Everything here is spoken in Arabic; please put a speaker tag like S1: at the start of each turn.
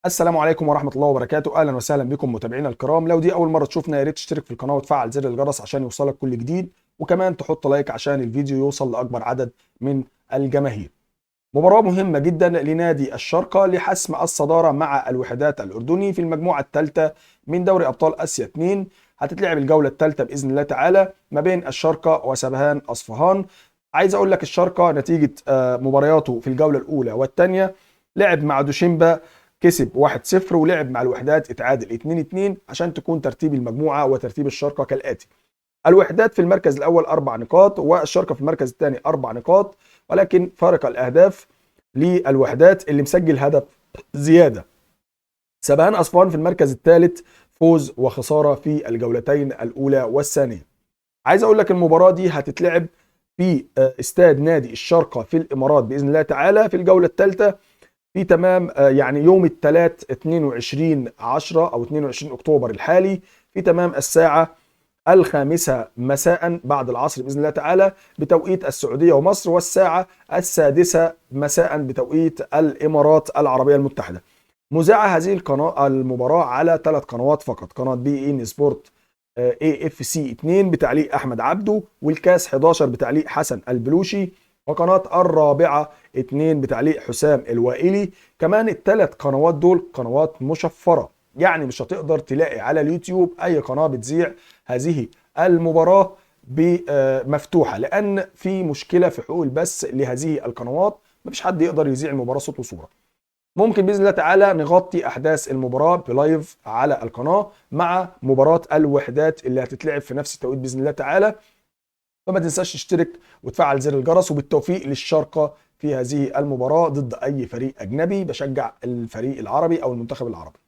S1: السلام عليكم ورحمة الله وبركاته. أهلا وسهلا بكم متابعينا الكرام. لو دي أول مرة تشوفنا يا ريت تشترك في القناة وتفعل زر الجرس عشان يوصلك كل جديد، وكمان تحط لايك عشان الفيديو يوصل لأكبر عدد من الجماهير. مباراة مهمة جدا لنادي الشارقة لحسم الصدارة مع الوحدات الأردني في المجموعة الثالثة من دوري أبطال آسيا 2. هتتلعب الجولة الثالثة بإذن الله تعالى ما بين الشارقة وسبهان أصفهان. عايز أقول لك الشارقة نتيجة مبارياته في الجولة الأولى والثانية لعب مع دوشيمبا كسب 1-0، ولعب مع الوحدات اتعادل 2-2 عشان تكون ترتيب المجموعة وترتيب الشارقة كالآتي: الوحدات في المركز الأول 4 نقاط، والشارقة في المركز الثاني 4 نقاط، ولكن فارق الأهداف للوحدات اللي مسجل هدف زيادة. سبهان أصفهان في المركز الثالث، فوز وخسارة في الجولتين الأولى والثانية. عايز أقول لك المباراة دي هتتلعب في استاد نادي الشارقة في الإمارات بإذن الله تعالى في الجولة الثالثة في تمام يعني يوم الثلاث 22/10 أو 22 أكتوبر الحالي، في تمام الساعة 5 مساء بعد العصر بإذن الله تعالى بتوقيت السعودية ومصر، والساعة 6 مساء بتوقيت الإمارات العربية المتحدة. مذاعة هذه المباراة على 3 قنوات فقط: قناة بي إن سبورت AFC 2 بتعليق أحمد عبده، والكاس 11 بتعليق حسن البلوشي، وقناة الرابعة 2 بتعليق حسام الوائلي. كمان ال3 قنوات دول قنوات مشفرة، يعني مش هتقدر تلاقي على اليوتيوب أي قناة بتذيع هذه المباراة مفتوحة، لأن في مشكلة في حقوق البث لهذه القنوات. مفيش حد يقدر يذيع المباراة صوت وصورة. ممكن بإذن الله تعالى نغطي أحداث المباراة بلايف على القناة مع مباراة الوحدات اللي هتتلعب في نفس التوقيت بإذن الله تعالى. فما تنساش تشترك وتفعل زر الجرس، وبالتوفيق للشارقة في هذه المباراة ضد أي فريق أجنبي. بشجع الفريق العربي أو المنتخب العربي.